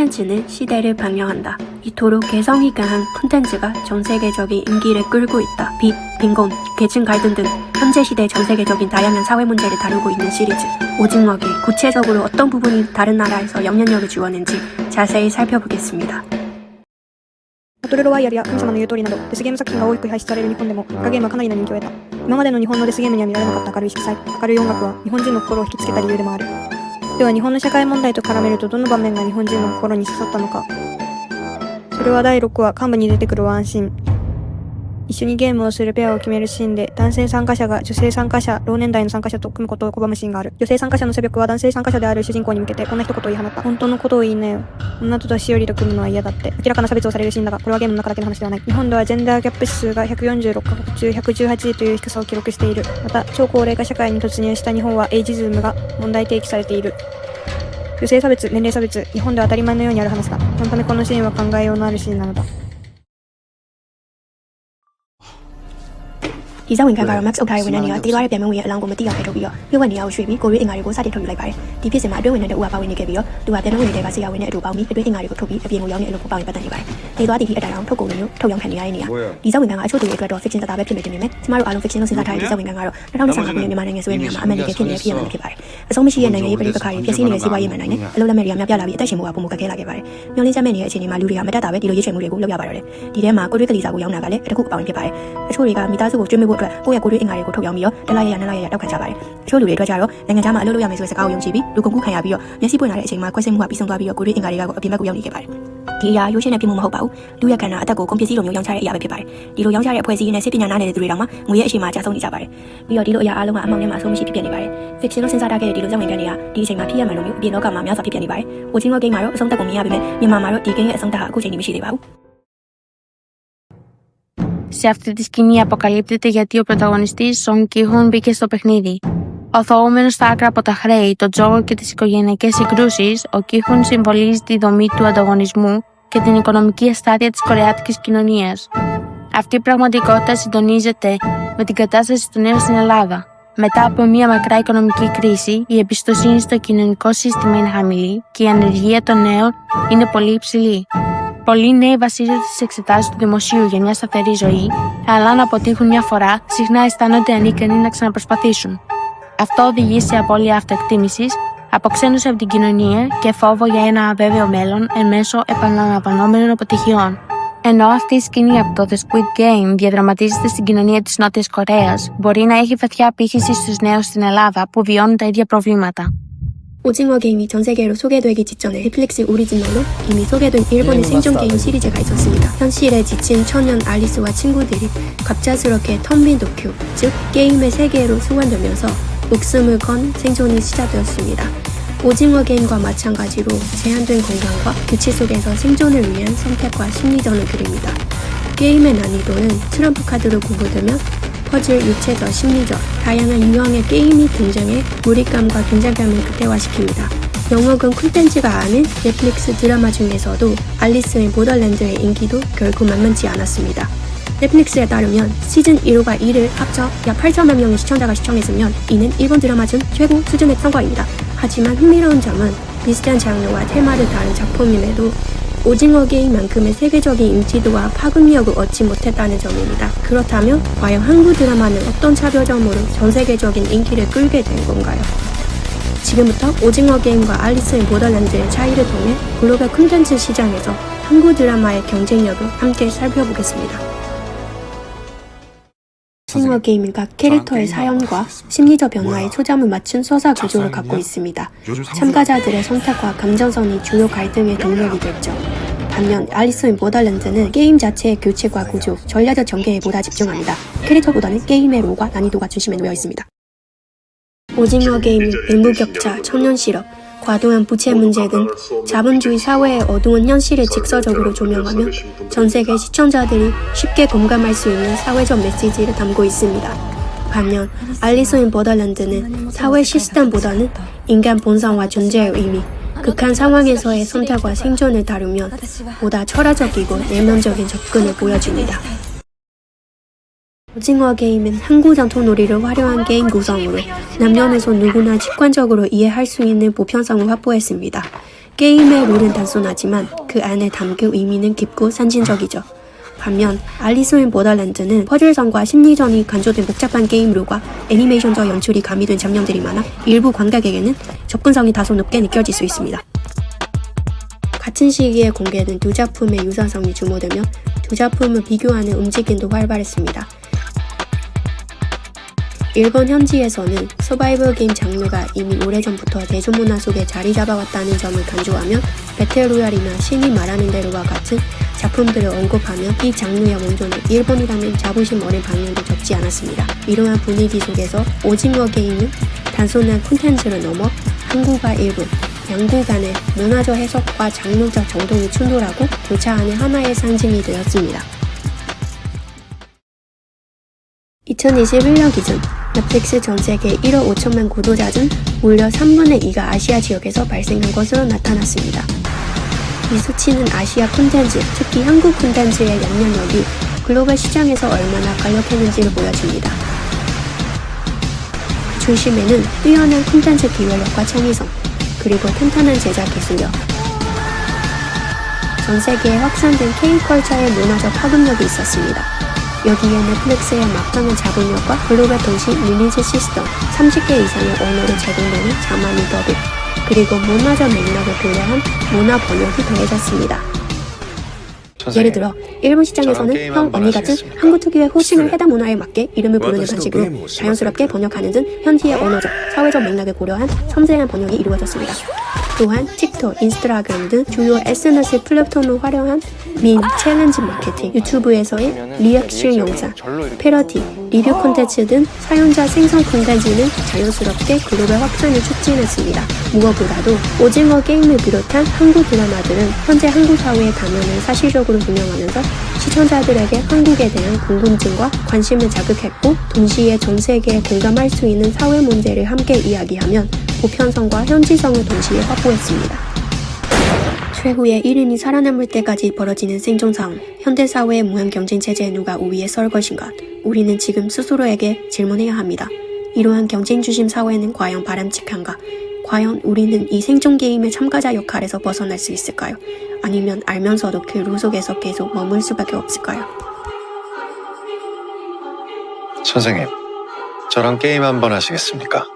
콘텐츠는 시대를 방영한다. 이토록 개성이 강한 콘텐츠가 전세계적인 인기를 끌고 있다. 빈곤, 계층 갈등 등 현재 시대 전세계적인 다양한 사회 문제를 다루고 있는 시리즈 오징어게 구체적으로 어떤 부분이 다른 나라에서 영향력을 주었는지 자세히 살펴보겠습니다. バトルロワイヤルや神様の言う通りなどデスゲーム作品が多く輩出される日本でもイカゲームはかなりの人気を得た。今までの日本のデスゲームには見られなかった明るい色彩、明るい音楽は日本人の心を引きつけた理由でもある。では日本の社会問題と絡めるとどの場面が日本人の心に刺さったのか。それは第6話幹部に出てくるワンシーン。一緒にゲームをするペアを決めるシーンで男性参加者が女性参加者、同年代の参加者と組むことを拒むシーンがある。女性参加者のセビョクは男性参加者である主人公に向けてこんな一言を言い放った。本当のことを言いなよ。女と年寄りと組むのは嫌だって。明らかな差別をされるシーンだが、これはゲームの中だけの話ではない。日本ではジェンダーギャップ指数が146カ国中118位という低さを記録している。また、超高齢化社会に突入した日本はエイジズムが問題提起されている。女性差別、年齢差別、日本では当たり前のようにある話だ。そのためこのシーンは考えようのあるシーンなのだ。ဒီဇာဝင်ခန်းကတော့ Max အုပ်ထားတဲ့ဝန်ထမ်းတွေကတေးသွားတဲ့ပြန်မဝင်ရဲ့အလောင်းကိုမသိအောင်ဖယ်ထုတ်ပြီးတော့မြို့ဝင်နေရာကိုရွှေ့ပြီးကိုရွေးအင်္ဂါတွေကိုစတင်ထုတ်ယူလိုက်ပါတယ်။ဒီဖြစ်စဉ်မှာအတွင်းဝန်ထမ်းတို့ကပါဝင်နေခဲ့ပြီးတော့သူကပြန်မဝင်တဲ့ကဆရာဝန်နဲ့အတူပေါင်းပြီးအတွင်းအင်္ဂါတွေကိုထုတ်ပြီးအပြင်ကိုရောက်နေအလုပ်ကိုပါဝင်ပတ်သက်နေပါတယ်။တေးသွားတီတီအတိုင်အောင်ထုတ်ကုန်မျိုးထုတ်ရောင်းခံနေရတဲ့နေရာဒီဇာဝင်ခန်းကအချို့သူတွေအတွက်တော့ fiction သာပဲဖြစ်နေတယ်မြင်မယ်။ကျမတို့အားလုံး fiction လို့စဉ်းစားထားတဲ့ဒီဇာဝင်ခန်းကတော့2025ခုနှစ်မြန်မာနိုင်ငံဆိုတဲ့နေရာမှာအမှန်တကယ်ဖြစ်နေတဲ့ဖြစ်ရပ်မှန်ဖြစ်ပါတယ်။အဆုံးမရှိတဲ့နိုင်ငံရေးပဋိပက္ခတွေဖြစ်စီနေတဲ့စီးပွားရေးမှန်နိုင်တယ်။အလုပ်လက်မဲ့တွေကများပြလာပြီးအသက်ရှင်မှုကပုံမကခဲလာခဲ့ပါတယ်။မျောလင်းချက်မဲ့နေတဲ့အခြေအနေမှာလူတွေကမတတ်တာပဲဒီလိုရွေးချယ်မှုတွေကိုလုပ်ရပါတော့တယ်။ဒီထဲမှာကိုရွေးကလေးစာကိုရောက်လာကလည်းတစ်ခုအပေါင်းဖြစ်ပါတယ်။အချို့တွေကမိသားစုကိုကျွေးမွေးဖို့အတွက်ကိုယ့်ရဲ့ကိုရွေးအင်္ဂါတွေကိုထုတ်ရောင်းပြီးတော့တလားရရနလားရရတောက်ခံကြပါတယ်။အချို့လူတွေအတွက်ကြတော့နိုင်ငံခြားမှာအလုပ်လုပ်ရမယ်ဆိုတဲ့စကားကိုယုံကြည်ပြီးလူကုန်ကူးခံရပြီးတော့မျက်စိပွင့်လာတဲ့အချိန်မှာခွဲစိတ်မှုကပြီးဆုံးသွားပြီးတော့ကိုရွေးအင်္ဂါတွေကအပြင်ဘက်ကိုရောက်နေခဲ့ပါတယ်။ဒီအရာရိုးရှင်းတဲ့ပြမှုမဟုတ်ပါဘူး။လူရဲ့ခန္ဓာအသက်ကိုကုန်ပစ္စည်းလိုမျိုးရောင်းချတဲ့အရာပဲဖြစ်ပါတယ်။ဒီလိုရောင်းချတဲ့အဖွဲ့အစည်းနဲ့စိတ်ပညာနားနေတဲ့သူတွေတောင်မှငွေရဲ့အရှိန်မှာကြာဆုံးနေကြပါတယ်။ပြီးတော့ဒီလိုအရာအလုံးကအမောင်ထဲမှာအဆုံးမရှိဖြစ်ပြနေပါတယ်။ fiction လို့စဉ်းစားထားခဲ့တဲ့ဒီလိုဇာတ်ဝင်ခန်းတွေကဒီအချိန်မှာဖြစ်ရမှန်လို့မျိုးအပြင်လောကမှာများစွာဖြစ်ပြနေပါတယ်။ Ojingo game မှာတော့အဆုံးသက်ကိုမြင်ရပေမဲ့မြန်မာမှာတော့ဒီ game ရဲ့အဆုံးသက်ဟာအခုချိန်ထိမရှိသေးပါဘူး။ Σε αυτή τη σκηνή αποκαλύπτεται γιατί ο πρωταγωνιστής Σον Κιχούν μπήκε στο παιχνίδι. Οθωούμενος στα άκρα από τα χρέη, το τζόγο και τις οικογενειακές συγκρούσεις, ο Κιχούν συμβολίζει τη δομή του ανταγωνισμού και την οικονομική αστάθεια της κορεάτικης κοινωνίας. Αυτή η πραγματικότητα συντονίζεται με την κατάσταση του νέου στην Ελλάδα. Μετά από μια μακρά οικονομική κρίση, η εμπιστοσύνη στο κοινωνικό σύστημα είναι χαμηλή και η ανεργία των νέων είναι πολύ υψηλή. Πολλοί νέοι βασίζονται στις εξετάσεις του δημοσίου για μια σταθερή ζωή, αλλά αν αποτύχουν μια φορά, συχνά αισθάνονται ανίκανοι να ξαναπροσπαθήσουν. Αυτό οδηγεί σε απώλεια αυτοεκτίμησης, αποξένωση από την κοινωνία και φόβο για ένα αβέβαιο μέλλον εν μέσω επαναλαμβανόμενων αποτυχιών. Ενώ αυτή η σκηνή από το The Squid Game διαδραματίζεται στην κοινωνία της Νότιας Κορέας, μπορεί να έχει βαθιά απήχηση στους νέους στην Ελλάδα που βιώνουν τα ίδια προβλήματα. 오징어 게임이 전 세계로 소개되기 직전에 넷플릭스 오리지널로 이미 소개된 일본의 생존 게임 시리즈가 있었습니다. 현실에 지친 처년 알리스와 친구들이 갑작스럽게 텅 빈 도쿄, 즉 게임의 세계로 소환되면서 목숨을 건 생존이 시작되었습니다. 오징어 게임과 마찬가지로 제한된 공간과 규칙 속에서 생존을 위한 선택과 심리전을 그립니다. 게임의 난이도는 트럼프 카드로 구분되면 퍼즐, 유체적, 심리적, 다양한 유형의 게임이 등장해 몰입감과 긴장감을 극대화시킵니다. 영어근 콘텐츠가 아닌 넷플릭스 드라마 중에서도 알리스의 보더랜드의 인기도 결코 만만치 않았습니다. 넷플릭스에 따르면 시즌 1호가 2를 합쳐 약 8천만 명의 시청자가 시청했으면 이는 일본 드라마 중 최고 수준의 성과입니다. 하지만 흥미로운 점은 비슷한 장르와 테마를 다룬 작품임에도 오징어 게임만큼의 세계적인 인지도와 파급력을 얻지 못했다는 점입니다. 그렇다면 과연 한국 드라마는 어떤 차별점으로 전 세계적인 인기를 끌게 된 건가요? 지금부터 오징어 게임과 알리스 인 보더랜드의 차이를 통해 글로벌 콘텐츠 시장에서 한국 드라마의 경쟁력을 함께 살펴보겠습니다. 오징어 게임은 각 캐릭터의 사연과 심리적 변화에 초점을 맞춘 서사 구조를 갖고 있습니다. 참가자들의 선택과 감정선이 주요 갈등의 동력이 됐죠. 반면 알리스 인 보더랜드는 게임 자체의 규칙과 구조, 전략적 전개에 보다 집중합니다. 캐릭터보다는 게임의 롤과 난이도가 중심에 놓여 있습니다. 오징어 게임은 빈부격차, 청년 실업, 과도한 부채 문제 등 자본주의 사회의 어두운 현실을 직설적으로 조명하며 전 세계 시청자들이 쉽게 공감할 수 있는 사회적 메시지를 담고 있습니다. 반면 알리스 인 보더랜드는 사회 시스템보다는 인간 본성과 존재의 의미, 극한 상황에서의 선택과 생존을 다루면 보다 철학적이고 내면적인 접근을 보여줍니다. 오징어 게임은 한국 전통 놀이를 활용한 게임 구성으로 남녀노소 누구나 직관적으로 이해할 수 있는 보편성을 확보했습니다. 게임의 룰은 단순하지만 그 안에 담긴 의미는 깊고 산진적이죠. 반면 알리스 인 보더랜드는 퍼즐성과 심리전이 간조된 복잡한 게임 룰과 애니메이션적 연출이 가미된 장면들이 많아 일부 관객에게는 접근성이 다소 높게 느껴질 수 있습니다. 같은 시기에 공개된 두 작품의 유사성이 주목되며 두 작품을 비교하는 움직임도 활발했습니다. 일본 현지에서는 서바이벌 게임 장르가 이미 오래전부터 대중문화 속에 자리 잡아왔다는 점을 강조하며 배틀로얄이나 신이 말하는 대로와 같은 작품들을 언급하며 이 장르의 원조는 일본이라는 자부심 어린 반응도 적지 않았습니다. 이러한 분위기 속에서 오징어 게임은 단순한 콘텐츠를 넘어 한국과 일본, 양국 간의 문화적 해석과 장르적 정통이 충돌하고 교차하는 하나의 상징이 되었습니다. 2021년 기준 넷플릭스 전세계 1억 5천만 구독자 중 무려 3분의 2가 아시아 지역에서 발생한 것으로 나타났습니다. 이 수치는 아시아 콘텐츠, 특히 한국 콘텐츠의 영향력이 글로벌 시장에서 얼마나 강력했는지를 보여줍니다. 그 중심에는 뛰어난 콘텐츠 기획력과 창의성, 그리고 탄탄한 제작 기술력, 전 세계에 확산된 K-컬처의 문화적 파급력이 있었습니다. 여기에 넷플릭스의 막강한 자본력과 글로벌 동시 리리즈 시스템, 30개 이상의 언어로 제공되는 자막 및 더빙, 그리고 문화적 맥락을 고려한 문화 번역이 더해졌습니다. 예를 들어 일본 시장에서는 형, 언니 같은 한국 특유의 호칭을 해당 문화에 맞게 이름을 부르는 방식으로 자연스럽게 번역하는 등 현지의 언어적, 사회적 맥락을 고려한 섬세한 번역이 이루어졌습니다. 또한 틱톡, 인스타그램 등 주요 SNS 플랫폼을 활용한 밈, 챌린지 마케팅, 유튜브에서의 리액션 영상, 패러디, 리뷰 콘텐츠 등 사용자 생성 콘텐츠는 자연스럽게 글로벌 확산을 촉진했습니다. 무엇보다도 오징어 게임을 비롯한 한국 드라마들은 현재 한국 사회의 당면을 사실적으로 규명하면서 시청자들에게 한국에 대한 궁금증과 관심을 자극했고 동시에 전 세계에 공감할 수 있는 사회 문제를 함께 이야기하면 보편성과 현지성을 동시에 확보했습니다. 최후의 1인이 살아남을 때까지 벌어지는 생존 싸움, 현대사회의 무한 경쟁 체제에 누가 우위에 설 것인가? 우리는 지금 스스로에게 질문해야 합니다. 이러한 경쟁 중심 사회는 과연 바람직한가? 과연 우리는 이 생존 게임의 참가자 역할에서 벗어날 수 있을까요? 아니면 알면서도 그 룰 속에서 계속 머물 수밖에 없을까요? 선생님, 저랑 게임 한번 하시겠습니까?